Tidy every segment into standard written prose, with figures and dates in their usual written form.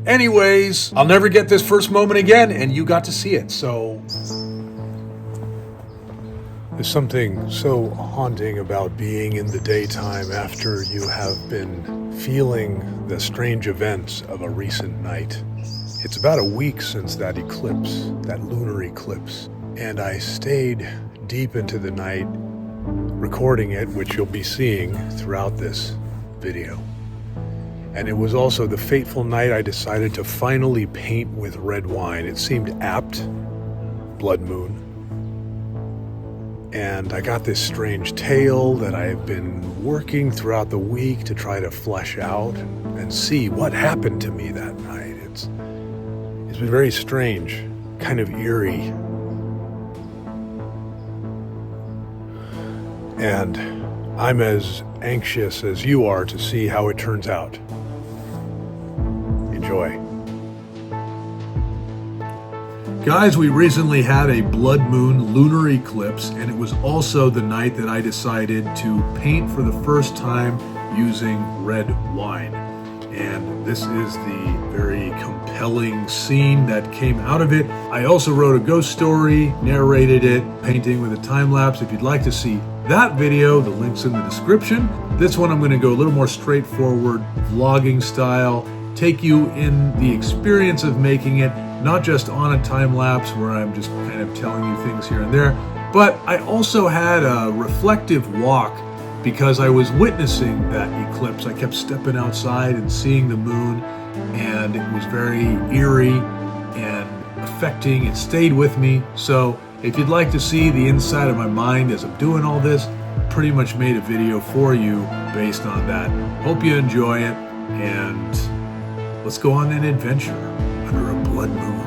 Anyways, I'll never get this first moment again, and you got to see it, so... There's something so haunting about being in the daytime after you have been feeling the strange events of a recent night. It's about a week since that eclipse, that lunar eclipse, and I stayed deep into the night recording it, which you'll be seeing throughout this video. And it was also the fateful night I decided to finally paint with red wine. It seemed apt, blood moon. And I got this strange tale that I've been working throughout the week to try to flesh out and see what happened to me that night. It's been very strange, kind of eerie. And I'm as anxious as you are to see how it turns out. Enjoy. Guys, we recently had a blood moon lunar eclipse, and it was also the night that I decided to paint for the first time using red wine. And this is the very compelling scene that came out of it. I also wrote a ghost story, narrated it, painting with a time lapse. If you'd like to see that video, the link's in the description. This one I'm going to go a little more straightforward, vlogging style, take you in the experience of making it, not just on a time lapse where I'm just kind of telling you things here and there, but I also had a reflective walk because I was witnessing that eclipse. I kept stepping outside and seeing the moon, and it was very eerie and affecting. It stayed with me. So if you'd like to see the inside of my mind as I'm doing all this, pretty much made a video for you based on that. Hope you enjoy it, and let's go on an adventure under a blood moon.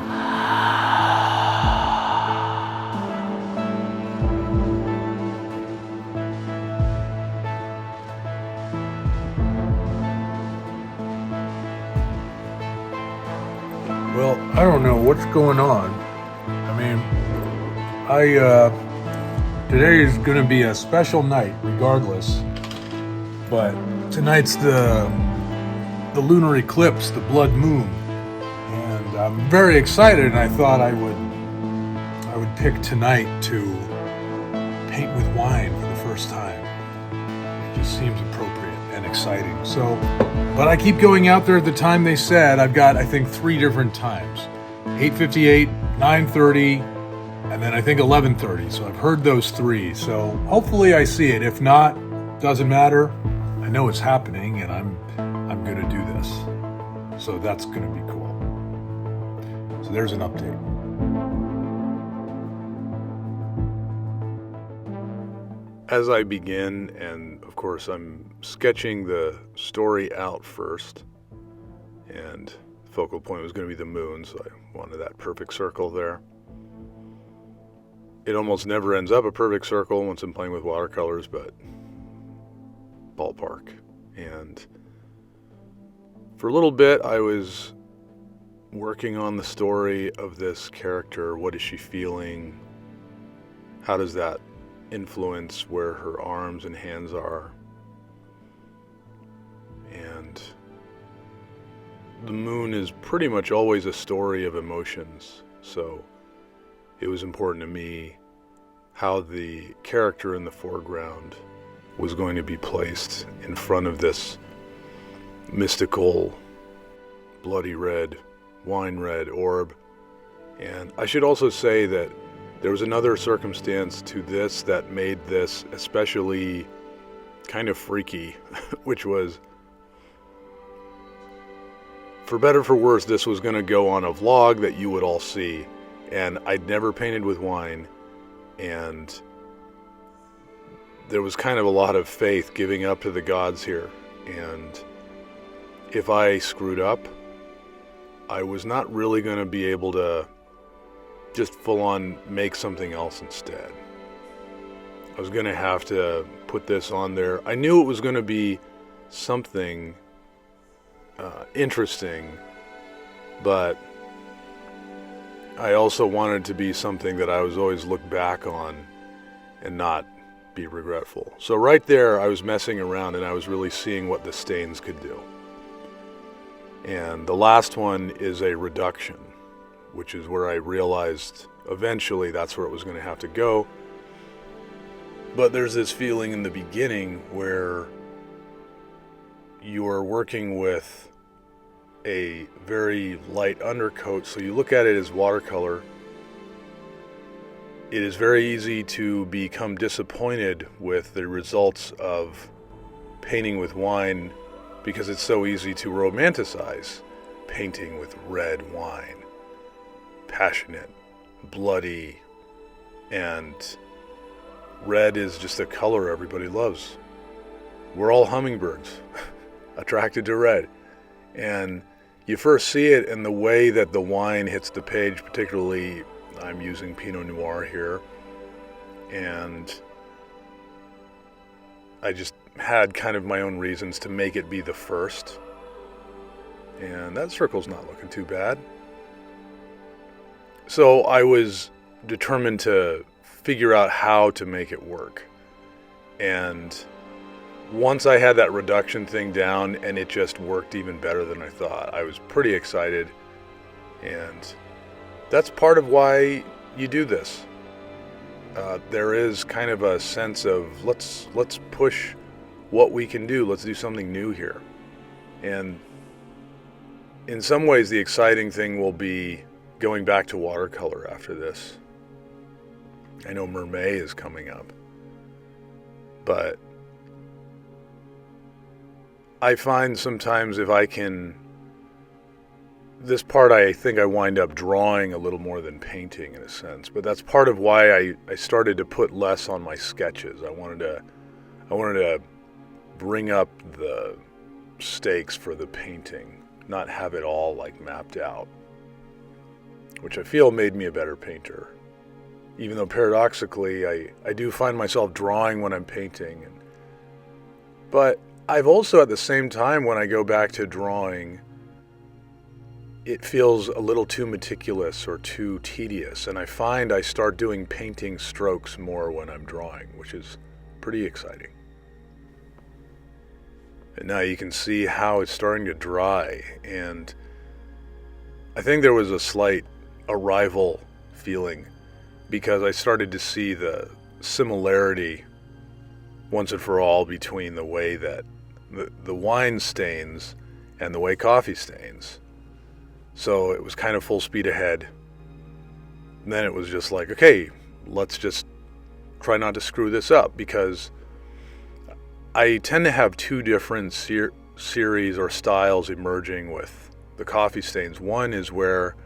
Well, I don't know what's going on. I mean, today is going to be a special night regardless, but tonight's the lunar eclipse, the blood moon, and I'm very excited, and I thought I would pick tonight to paint with wine for the first time. It just seems appropriate and exciting. So, but I keep going out there at the time they said. I've got, I think, 3 different times: 8:58, 9:30, and then I think 11:30. So I've heard those 3. So hopefully I see it. If not, doesn't matter. I know it's happening, and I'm going to do this. So that's going to be cool. So there's an update. As I begin, and of course I'm sketching the story out first, and the focal point was going to be the moon, so I wanted that perfect circle there. It almost never ends up a perfect circle once I'm playing with watercolors, but ballpark. And for a little bit I was working on the story of this character. What is she feeling? How does that influence where her arms and hands are? And the moon is pretty much always a story of emotions, so it was important to me how the character in the foreground was going to be placed in front of this mystical bloody red, wine red orb. And I should also say that there was another circumstance to this that made this especially kind of freaky, which was, for better or for worse, this was going to go on a vlog that you would all see. And I'd never painted with wine, and there was kind of a lot of faith giving up to the gods here. And if I screwed up, I was not really going to be able to just full on make something else instead. I was going to have to put this on there. I knew it was going to be something interesting, but I also wanted to be something that I was always look back on and not be regretful. So right there I was messing around, and I was really seeing what the stains could do. And the last one is a reduction, which is where I realized eventually that's where it was going to have to go. But there's this feeling in the beginning where you are working with a very light undercoat, so you look at it as watercolor. It is very easy to become disappointed with the results of painting with wine because it's so easy to romanticize painting with red wine. Passionate, bloody, and red is just a color everybody loves. We're all hummingbirds attracted to red. And you first see it in the way that the wine hits the page, particularly I'm using Pinot Noir here. And I just had kind of my own reasons to make it be the first. And that circle's not looking too bad. So I was determined to figure out how to make it work. And once I had that reduction thing down and it just worked even better than I thought, I was pretty excited. And that's part of why you do this. There is kind of a sense of let's push what we can do. Let's do something new here. And in some ways, the exciting thing will be going back to watercolor after this. I know Mermet is coming up. But I find sometimes if I can, this part I think I wind up drawing a little more than painting in a sense, but that's part of why I started to put less on my sketches. I wanted to bring up the stakes for the painting, not have it all like mapped out, which I feel made me a better painter. Even though paradoxically, I do find myself drawing when I'm painting. But I've also at the same time, when I go back to drawing, it feels a little too meticulous or too tedious. And I find I start doing painting strokes more when I'm drawing, which is pretty exciting. And now you can see how it's starting to dry. And I think there was a slight arrival feeling because I started to see the similarity once and for all between the way that the wine stains and the way coffee stains. So it was kind of full speed ahead. And then it was just like, okay, let's just try not to screw this up, because I tend to have two different series or styles emerging with the coffee stains. One is where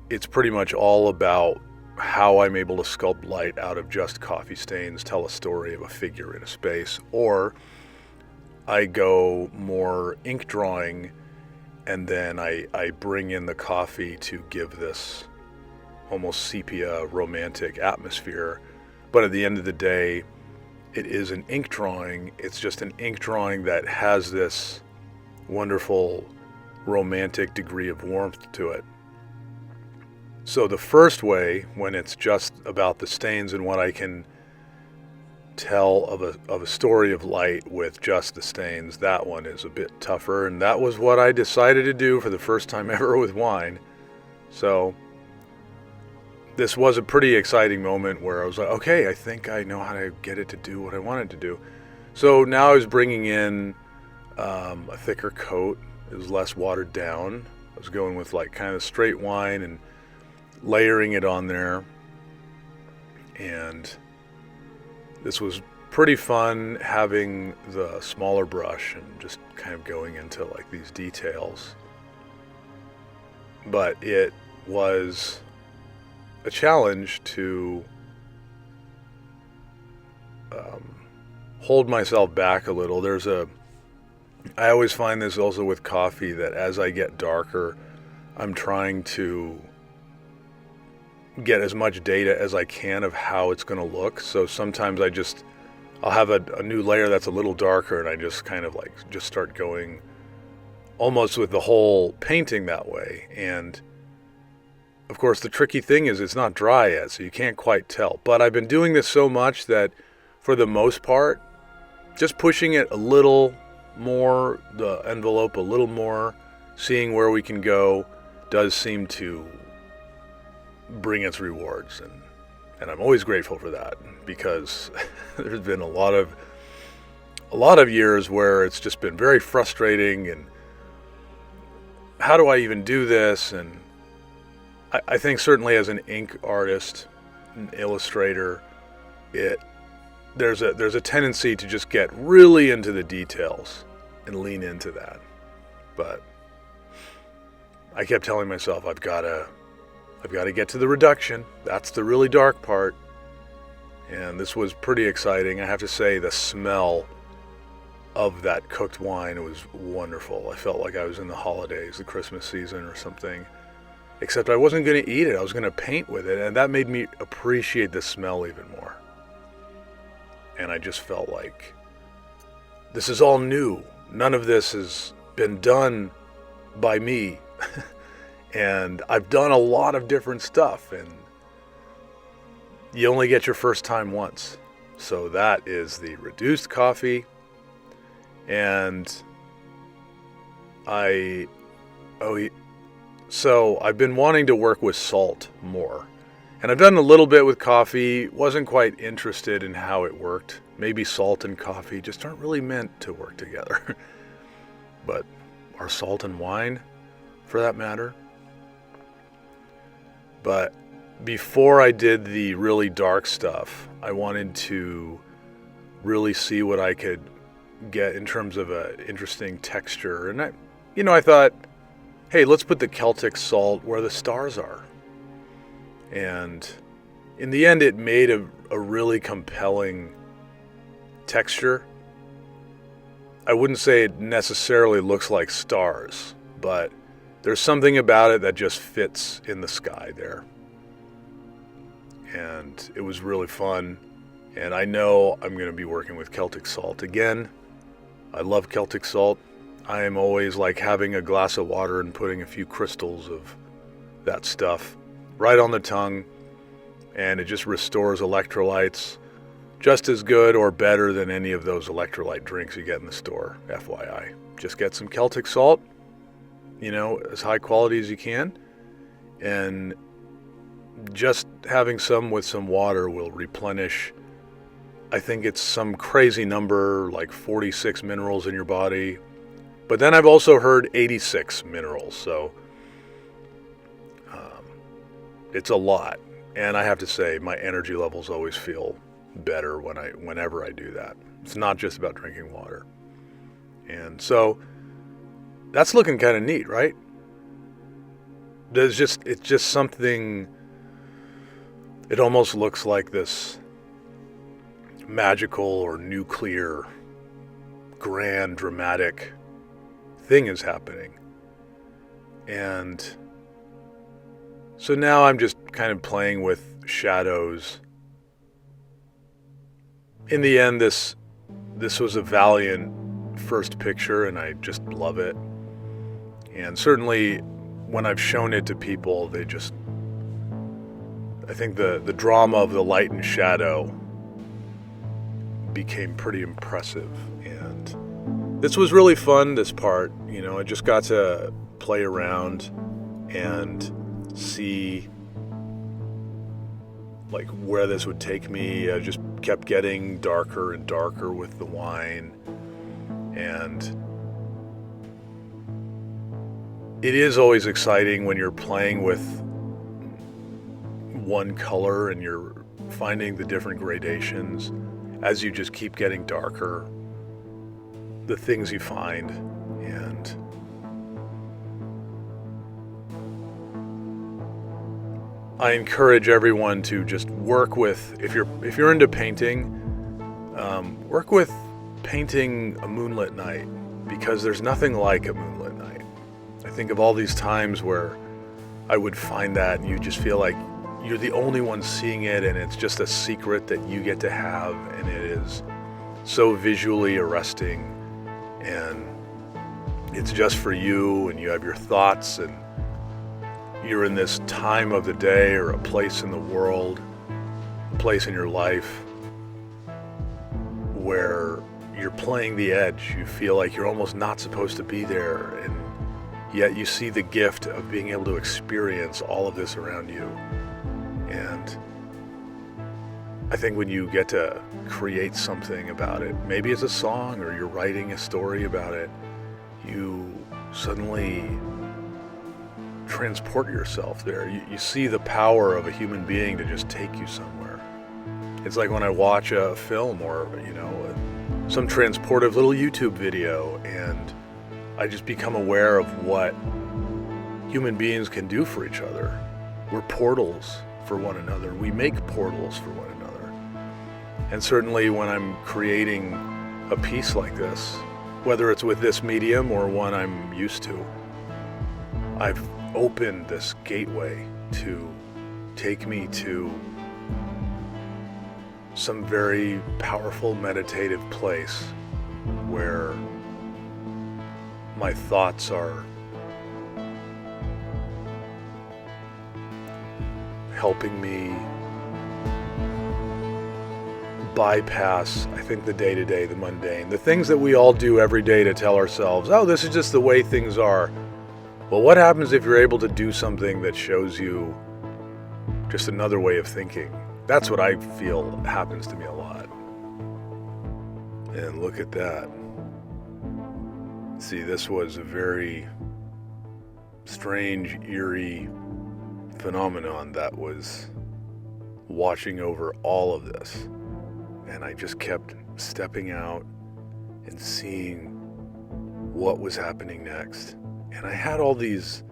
it's pretty much all about how I'm able to sculpt light out of just coffee stains, tell a story of a figure in a space, or I go more ink drawing and then I bring in the coffee to give this almost sepia romantic atmosphere. But at the end of the day, it is an ink drawing. It's just an ink drawing that has this wonderful romantic degree of warmth to it. So the first way, when it's just about the stains and what I can tell of a story of light with just the stains, that one is a bit tougher. And that was what I decided to do for the first time ever with wine. So this was a pretty exciting moment where I was like, okay, I think I know how to get it to do what I want it to do. So now I was bringing in a thicker coat. It was less watered down. I was going with like kind of straight wine and layering it on there. And this was pretty fun having the smaller brush and just kind of going into like these details. But it was a challenge to hold myself back a little. I always find this also with coffee, that as I get darker, I'm trying to get as much data as I can of how it's going to look. So sometimes I'll have a new layer that's a little darker, and I just kind of like just start going almost with the whole painting that way. And of course, the tricky thing is it's not dry yet, so you can't quite tell. But I've been doing this so much that for the most part, just pushing it a little more, the envelope a little more, seeing where we can go does seem to bring its rewards, and I'm always grateful for that, because there's been a lot of years where it's just been very frustrating, and how do I even do this? And I think certainly as an ink artist, an illustrator, there's a tendency to just get really into the details and lean into that. But I kept telling myself, I've got to get to the reduction. That's the really dark part. And this was pretty exciting. I have to say, the smell of that cooked wine was wonderful. I felt like I was in the holidays, the Christmas season or something. Except I wasn't going to eat it. I was going to paint with it. And that made me appreciate the smell even more. And I just felt like this is all new. None of this has been done by me. And I've done a lot of different stuff. And you only get your first time once. So that is the reduced coffee. And so I've been wanting to work with salt more. And I've done a little bit with coffee, wasn't quite interested in how it worked. Maybe salt and coffee just aren't really meant to work together. But are salt and wine, for that matter? But before I did the really dark stuff, I wanted to really see what I could get in terms of an interesting texture. And I thought, hey, let's put the Celtic salt where the stars are. And in the end, it made a really compelling texture. I wouldn't say it necessarily looks like stars, but there's something about it that just fits in the sky there. And it was really fun. And I know I'm going to be working with Celtic salt again. I love Celtic salt. I am always like having a glass of water and putting a few crystals of that stuff right on the tongue, and it just restores electrolytes just as good or better than any of those electrolyte drinks you get in the store, FYI. Just get some Celtic salt, as high quality as you can, and just having some with some water will replenish. I think it's some crazy number, like 46 minerals in your body. But then I've also heard 86 minerals, so it's a lot. And I have to say, my energy levels always feel better whenever I do that. It's not just about drinking water. And so that's looking kind of neat, right? It's just something. It almost looks like this magical or nuclear, grand, dramatic thing is happening. And so now I'm just kind of playing with shadows. In the end, this was a valiant first picture, and I just love it. And certainly when I've shown it to people, I think the drama of the light and shadow became pretty impressive. And this was really fun, this part. I just got to play around and see like where this would take me. I just kept getting darker and darker with the wine. And it is always exciting when you're playing with one color and you're finding the different gradations as you just keep getting darker, the things you find. And I encourage everyone to just work with, if you're into painting, work with painting a moonlit night, because there's nothing like a moonlit night. I think of all these times where I would find that and you just feel like you're the only one seeing it, and it's just a secret that you get to have, and it is so visually arresting, and it's just for you, and you have your thoughts, and you're in this time of the day or a place in the world, a place in your life where you're playing the edge. You feel like you're almost not supposed to be there, and yet you see the gift of being able to experience all of this around you. And I think when you get to create something about it, maybe it's a song or you're writing a story about it, you suddenly transport yourself there. You see the power of a human being to just take you somewhere. It's like when I watch a film or, some transportive little YouTube video, and I just become aware of what human beings can do for each other. We're portals for one another. We make portals for one another. And certainly when I'm creating a piece like this, whether it's with this medium or one I'm used to, I've opened this gateway to take me to some very powerful meditative place where my thoughts are helping me bypass, I think, the day-to-day, the mundane, the things that we all do every day to tell ourselves, oh, this is just the way things are. Well, what happens if you're able to do something that shows you just another way of thinking? That's what I feel happens to me a lot. And look at that. See, this was a very strange, eerie phenomenon that was watching over all of this. And I just kept stepping out and seeing what was happening next. And I had all these,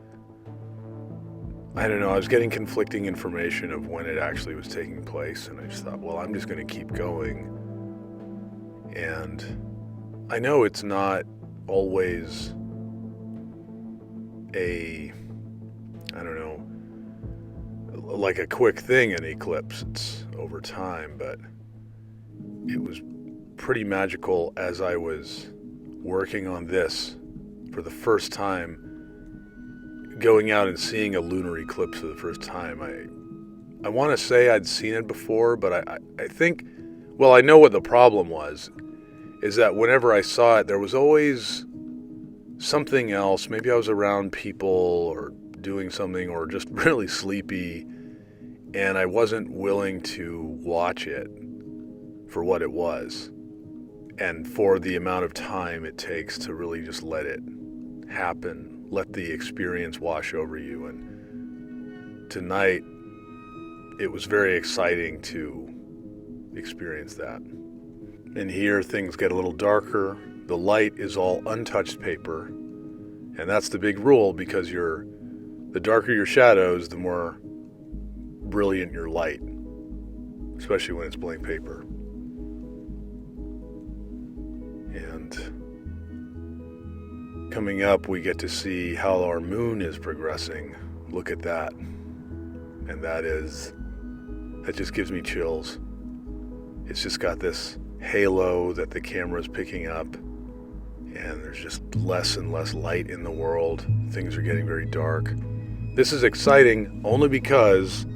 I was getting conflicting information of when it actually was taking place. And I just thought, well, I'm just going to keep going. And I know it's not always like a quick thing, an eclipse. It's over time, but it was pretty magical as I was working on this for the first time, going out and seeing a lunar eclipse for the first time. I want to say I'd seen it before, but I think, well, I know what the problem was, is that whenever I saw it, there was always something else. Maybe I was around people or doing something or just really sleepy, and I wasn't willing to watch it for what it was and for the amount of time it takes to really just let it happen, let the experience wash over you. And tonight, it was very exciting to experience that. And here things get a little darker. The light is all untouched paper. And that's the big rule, because the darker your shadows, the more brilliant your light, especially when it's blank paper. And coming up, we get to see how our moon is progressing. Look at that. And that just gives me chills. It's just got this halo that the camera's picking up, and there's just less and less light in the world. Things are getting very dark. This is exciting only because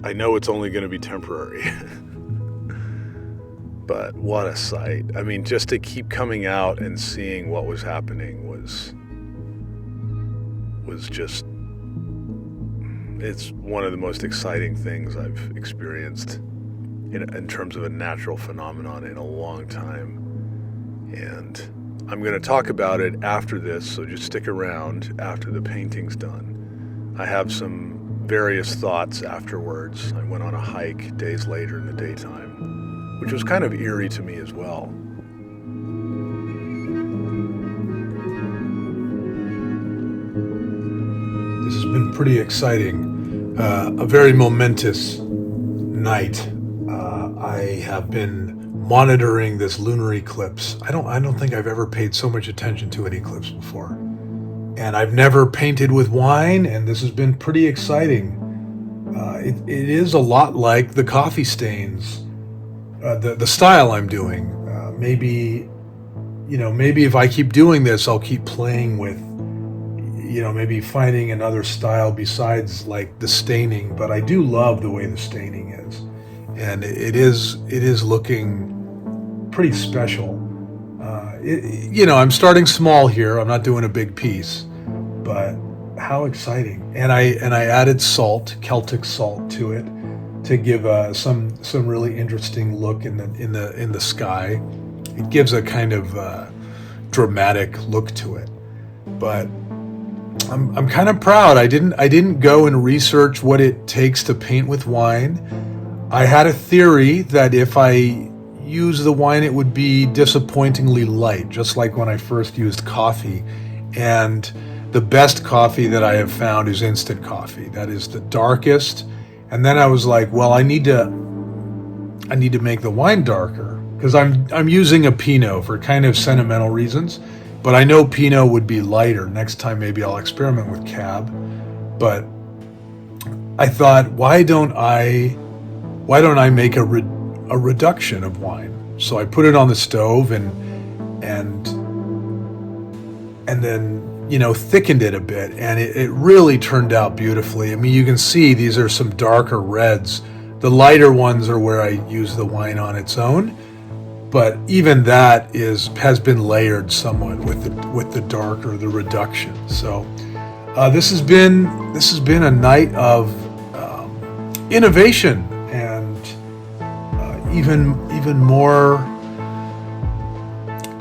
I know it's only going to be temporary. But what a sight. I mean, just to keep coming out and seeing what was happening was just, it's one of the most exciting things I've experienced in terms of a natural phenomenon in a long time. And I'm going to talk about it after this, so just stick around after the painting's done. I have some various thoughts afterwards. I went on a hike days later in the daytime, which was kind of eerie to me as well. This has been pretty exciting. A very momentous night. I have been monitoring this lunar eclipse. I don't think I've ever paid so much attention to an eclipse before. And I've never painted with wine, and this has been pretty exciting. It is a lot like the coffee stains, the style I'm doing. Maybe if I keep doing this, I'll keep playing with, maybe finding another style besides like the staining. But I do love the way the staining is, and it is looking pretty special. I'm starting small here. I'm not doing a big piece, but how exciting! And I added salt, Celtic salt, to it to give some really interesting look in the sky. It gives a kind of dramatic look to it. But I'm kind of proud. I didn't go and research what it takes to paint with wine. I had a theory that if I use the wine, it would be disappointingly light, just like when I first used coffee. And the best coffee that I have found is instant coffee. That is the darkest. And then I was like, well, I need to make the wine darker, because I'm using a Pinot for kind of sentimental reasons. But I know Pinot would be lighter. Next time maybe I'll experiment with Cab. But I thought, why don't I make a reduction of wine? So I put it on the stove and then thickened it a bit, and it really turned out beautifully. I mean, you can see these are some darker reds. The lighter ones are where I use the wine on its own. But even that has been layered somewhat with the darker, the reduction. So this has been a night of innovation and even more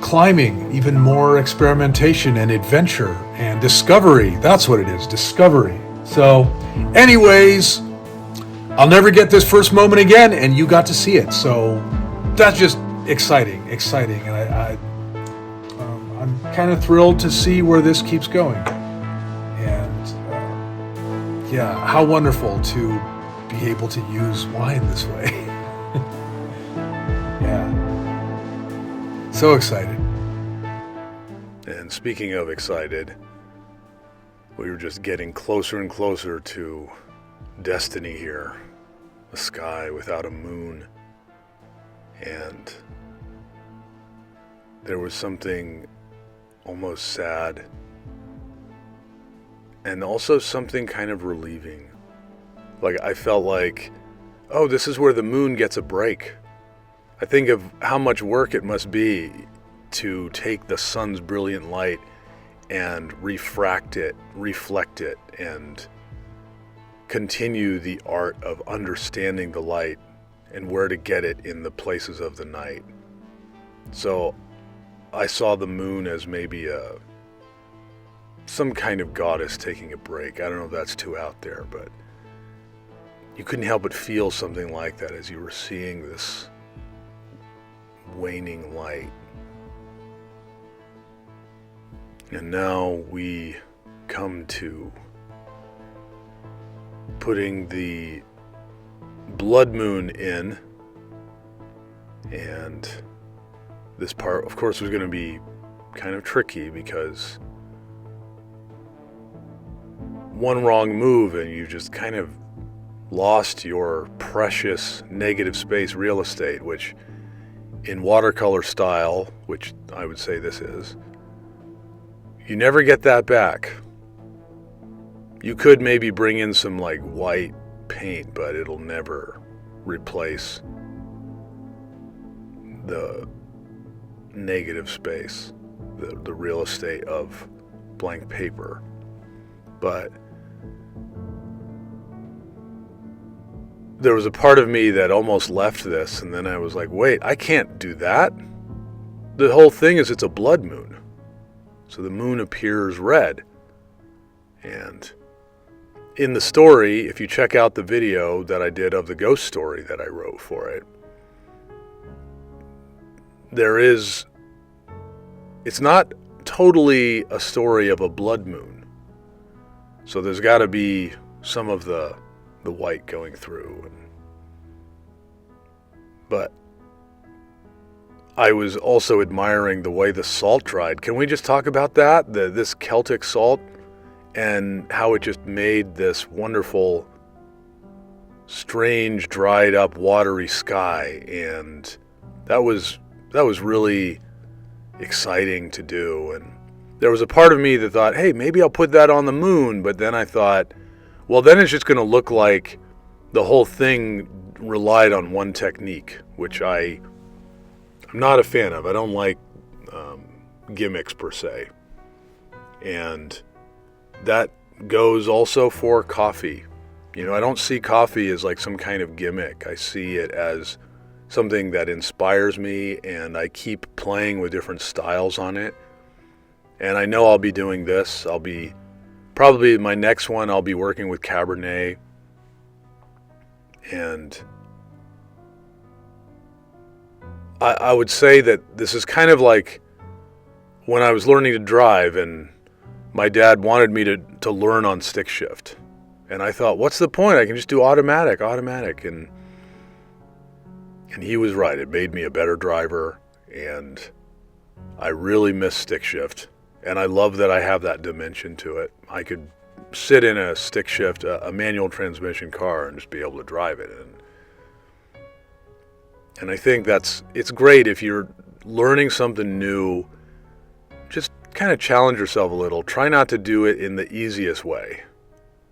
climbing, even more experimentation and adventure and discovery. That's what it is, discovery. So, anyways, I'll never get this first moment again, and you got to see it. So that's just exciting, and I'm kind of thrilled to see where this keeps going. And how wonderful to be able to use wine this way. Yeah, so excited. And speaking of excited, we were just getting closer and closer to destiny here, a sky without a moon. And there was something almost sad and also something kind of relieving. Like, I felt like, oh, this is where the moon gets a break. I think of how much work it must be to take the sun's brilliant light and reflect it, and continue the art of understanding the light and where to get it in the places of the night. So I saw the moon as maybe some kind of goddess taking a break. I don't know if that's too out there, but you couldn't help but feel something like that as you were seeing this waning light. And now we come to putting the blood moon in, and this part, of course, was going to be kind of tricky because one wrong move and you just kind of lost your precious negative space real estate, which in watercolor style, which I would say this is, you never get that back. You could maybe bring in some like white paint, but it'll never replace the negative space, the real estate of blank paper. But there was a part of me that almost left this, and then I was like, wait, I can't do that. The whole thing is it's a blood moon. So the moon appears red. And in the story, if you check out the video that I did of the ghost story that I wrote for it, it's not totally a story of a blood moon. So there's got to be some of the white going through. But I was also admiring the way the salt dried. Can we just talk about that? This Celtic salt and how it just made this wonderful, strange, dried up, watery sky. And that was really exciting to do. And there was a part of me that thought, hey, maybe I'll put that on the moon. But then I thought, well, then it's just going to look like the whole thing relied on one technique, which I'm not a fan of. I don't like gimmicks per se. And that goes also for coffee. You know, I don't see coffee as like some kind of gimmick. I see it as something that inspires me, and I keep playing with different styles on it. And I know I'll be doing this. I'll be probably my next one, I'll be working with Cabernet. And I would say that this is kind of like when I was learning to drive and my dad wanted me to learn on stick shift. And I thought, what's the point? I can just do automatic. And he was right. It made me a better driver, and I really miss stick shift. And I love that I have that dimension to it. I could sit in a stick shift, a manual transmission car, and just be able to drive it. And I think it's great if you're learning something new. Just kind of challenge yourself a little. Try not to do it in the easiest way.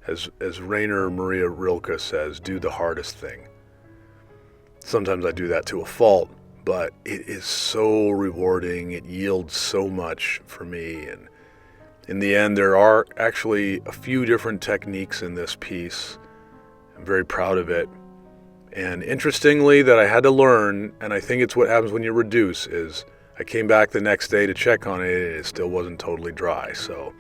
As Rainer Maria Rilke says, do the hardest thing. Sometimes I do that to a fault, but it is so rewarding. It yields so much for me. And in the end, there are actually a few different techniques in this piece. I'm very proud of it. And interestingly, that I had to learn, and I think it's what happens when you reduce, is I came back the next day to check on it, and it still wasn't totally dry. So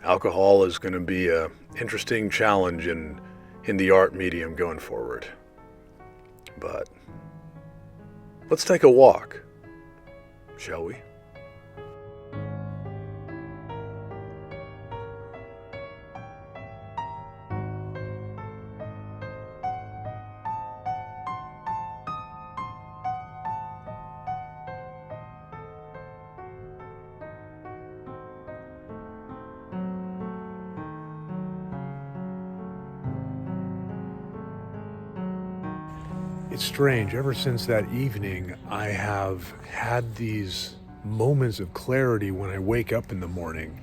alcohol is going to be an interesting challenge in the art medium going forward. But let's take a walk, shall we? It's strange. Ever since that evening, I have had these moments of clarity when I wake up in the morning.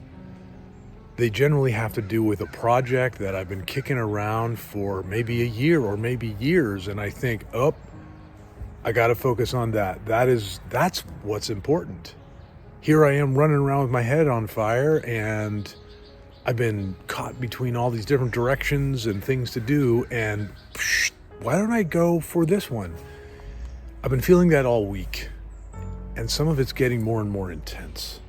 They generally have to do with a project that I've been kicking around for maybe a year or maybe years, and I think, I got to focus on that. That's what's important. Here I am running around with my head on fire, and I've been caught between all these different directions and things to do, and why don't I go for this one? I've been feeling that all week, and some of it's getting more and more intense.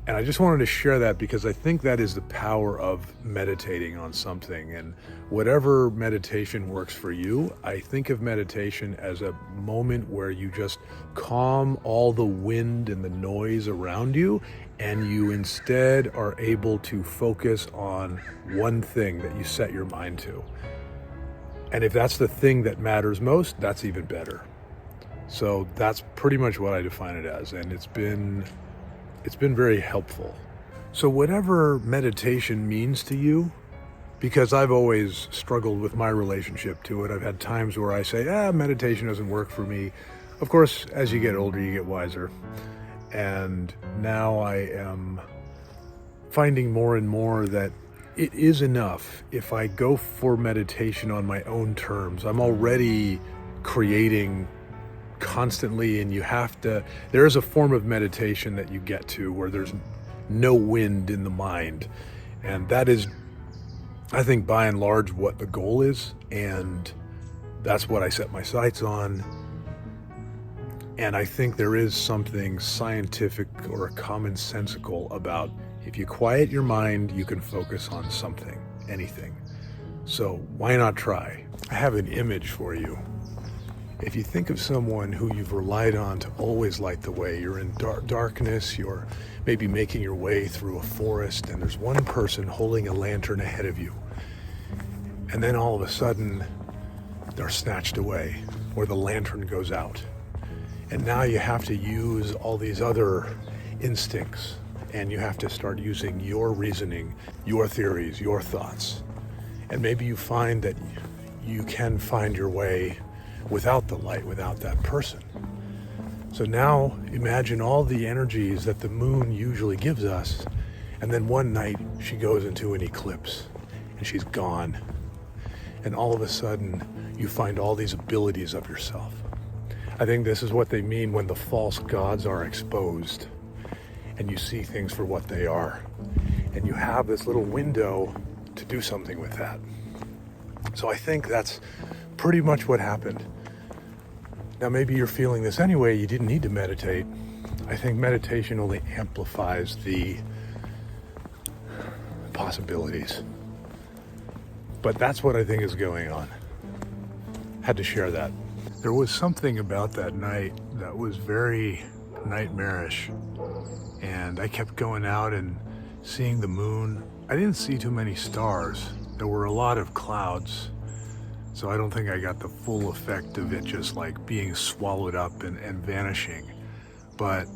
And I just wanted to share that because I think that is the power of meditating on something. And whatever meditation works for you, I think of meditation as a moment where you just calm all the wind and the noise around you, and you instead are able to focus on one thing that you set your mind to. And if that's the thing that matters most, that's even better. So that's pretty much what I define it as, and it's been very helpful. So whatever meditation means to you, because I've always struggled with my relationship to it. I've had times where I say, meditation doesn't work for me. Of course, as you get older, you get wiser. And now I am finding more and more that it is enough if I go for meditation on my own terms. I'm already creating constantly, and there is a form of meditation that you get to where there's no wind in the mind. And that is, I think, by and large what the goal is. And that's what I set my sights on. And I think there is something scientific or commonsensical about if you quiet your mind, you can focus on something, anything. So why not try? I have an image for you. If you think of someone who you've relied on to always light the way, you're in darkness, you're maybe making your way through a forest, and there's one person holding a lantern ahead of you. And then all of a sudden, they're snatched away, or the lantern goes out. And now you have to use all these other instincts, and you have to start using your reasoning, your theories, your thoughts. And maybe you find that you can find your way without the light, without that person. So now imagine all the energies that the moon usually gives us, and then one night she goes into an eclipse and she's gone. And all of a sudden you find all these abilities of yourself. I think this is what they mean when the false gods are exposed. and you see things for what they are. And you have this little window to do something with that. So I think that's pretty much what happened. Now maybe you're feeling this anyway, you didn't need to meditate. I think meditation only amplifies the possibilities. But that's what I think is going on. Had to share that. There was something about that night that was very nightmarish. And I kept going out and seeing the moon. I didn't see too many stars. There were a lot of clouds. So I don't think I got the full effect of it just like being swallowed up and vanishing. But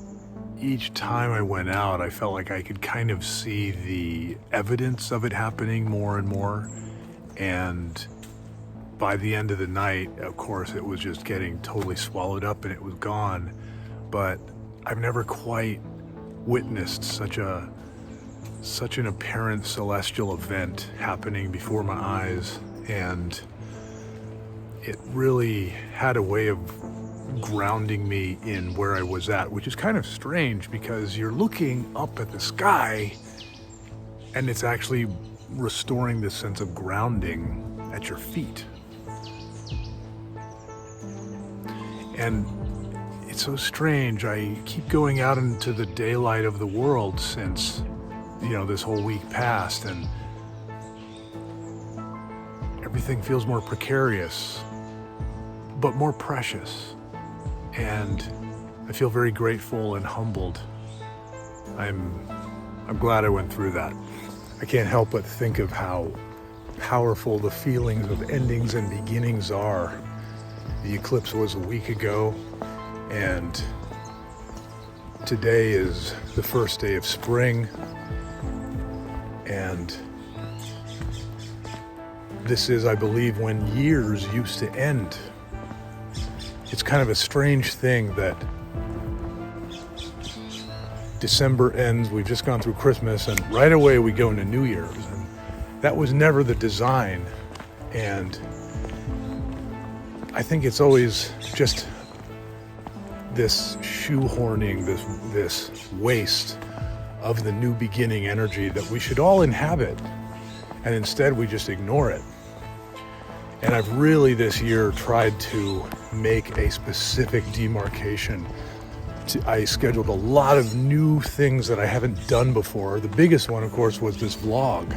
each time I went out, I felt like I could kind of see the evidence of it happening more and more. And by the end of the night, of course, it was just getting totally swallowed up and it was gone. But I've never quite witnessed such an apparent celestial event happening before my eyes, and it really had a way of grounding me in where I was at, which is kind of strange because you're looking up at the sky and it's actually restoring this sense of grounding at your feet. And it's so strange. I keep going out into the daylight of the world since, this whole week passed, and everything feels more precarious, but more precious. And I feel very grateful and humbled. I'm glad I went through that. I can't help but think of how powerful the feelings of endings and beginnings are. The eclipse was a week ago, and today is the first day of spring, and this is, I believe, when years used to end. It's kind of a strange thing that December ends, we've just gone through Christmas, and right away we go into New Year's. And that was never the design, and I think it's always just this shoehorning, this waste of the new beginning energy that we should all inhabit, and instead we just ignore it. And I've really this year tried to make a specific demarcation. I scheduled a lot of new things that I haven't done before. The biggest one, of course, was this vlog.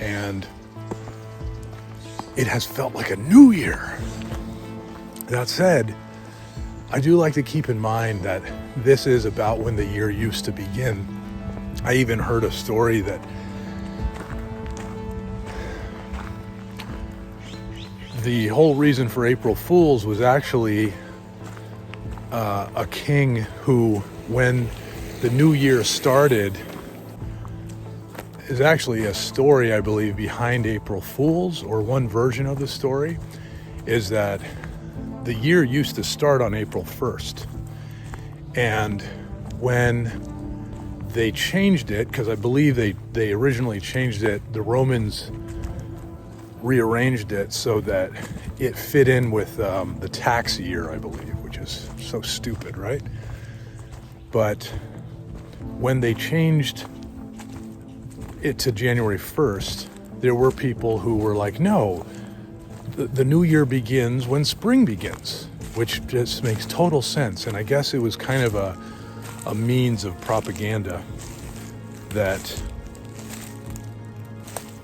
And it has felt like a new year. That said, I do like to keep in mind that this is about when the year used to begin. I even heard a story that the whole reason for April Fools was actually a king who, when the new year started, is actually a story, I believe, behind April Fools, or one version of the story, is that the year used to start on April 1st. And when they changed it, because I believe they originally changed it, the Romans rearranged it so that it fit in with the tax year, I believe, which is so stupid, right? But when they changed it to January 1st, there were people who were like, no, the new year begins when spring begins, which just makes total sense. And I guess it was kind of a means of propaganda that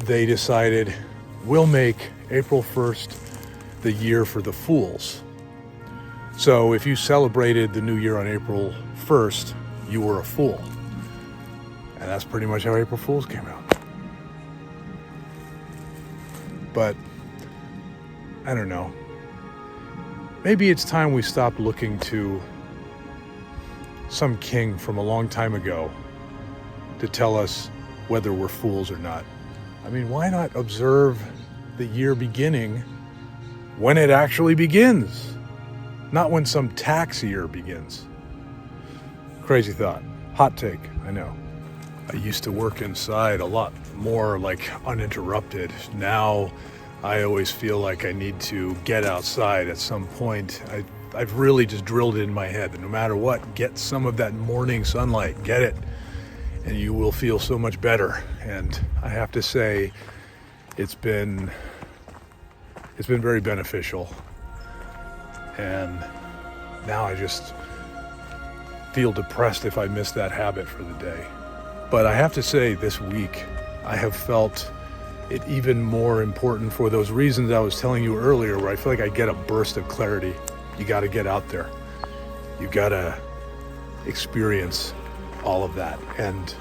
they decided, we'll make April 1st the year for the fools. So if you celebrated the new year on April 1st, you were a fool. And that's pretty much how April Fools came out. But I don't know. Maybe it's time we stop looking to some king from a long time ago to tell us whether we're fools or not. I mean, why not observe the year beginning when it actually begins, not when some tax year begins? Crazy thought. Hot take, I know. I used to work inside a lot more, like, uninterrupted. Now I always feel like I need to get outside at some point. I've really just drilled it in my head that no matter what, get some of that morning sunlight, get it, and you will feel so much better. And I have to say, it's been very beneficial. And now I just feel depressed if I miss that habit for the day. But I have to say, this week I have felt it even more important for those reasons I was telling you earlier, where I feel like I get a burst of clarity. You got to get out there. You got to experience all of that. And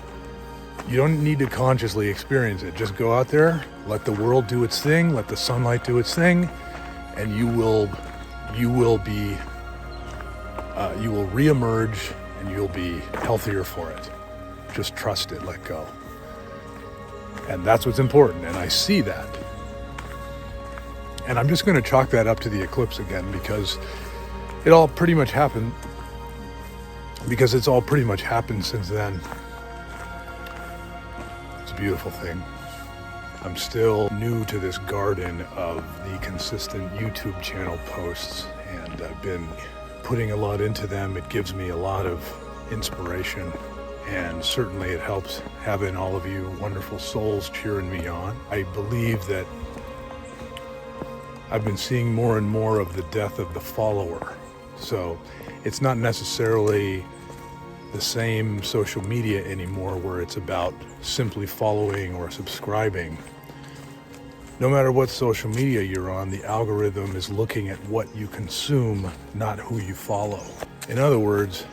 you don't need to consciously experience it. Just go out there, let the world do its thing, let the sunlight do its thing, and you will reemerge, and you'll be healthier for it. Just trust it, let go. And that's what's important, and I see that. And I'm just going to chalk that up to the eclipse again, because it all pretty much happened. Because it's all pretty much happened since then. It's a beautiful thing. I'm still new to this garden of the consistent YouTube channel posts, and I've been putting a lot into them. It gives me a lot of inspiration. And certainly it helps having all of you wonderful souls cheering me on. I believe that I've been seeing more and more of the death of the follower. So it's not necessarily the same social media anymore where it's about simply following or subscribing. No matter what social media you're on, the algorithm is looking at what you consume, not who you follow. In other words,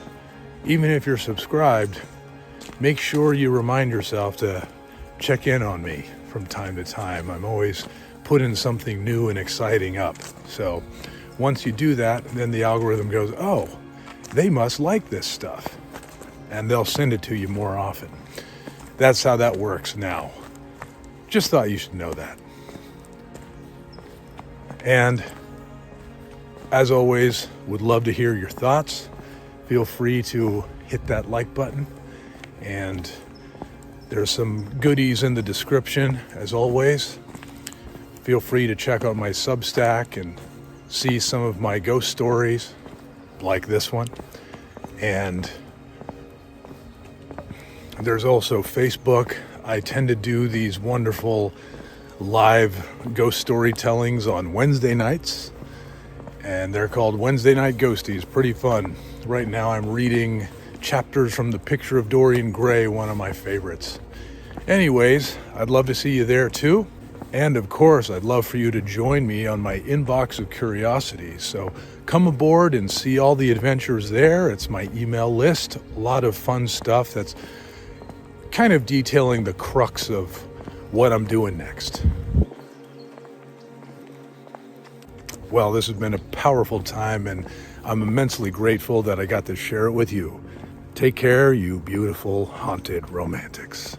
even if you're subscribed, make sure you remind yourself to check in on me from time to time. I'm always putting something new and exciting up. So once you do that, then the algorithm goes, oh, they must like this stuff. And they'll send it to you more often. That's how that works now. Just thought you should know that. And as always, would love to hear your thoughts. Feel free to hit that like button. And there's some goodies in the description, as always. Feel free to check out my Substack and see some of my ghost stories, like this one. And there's also Facebook. I tend to do these wonderful live ghost storytellings on Wednesday nights. And they're called Wednesday Night Ghosties. Pretty fun. Right now I'm reading chapters from The Picture of Dorian Gray, one of my favorites. Anyways, I'd love to see you there too. And of course, I'd love for you to join me on my inbox of curiosities. So come aboard and see all the adventures there. It's my email list. A lot of fun stuff that's kind of detailing the crux of what I'm doing next. Well, this has been a powerful time, and I'm immensely grateful that I got to share it with you. Take care, you beautiful, haunted romantics.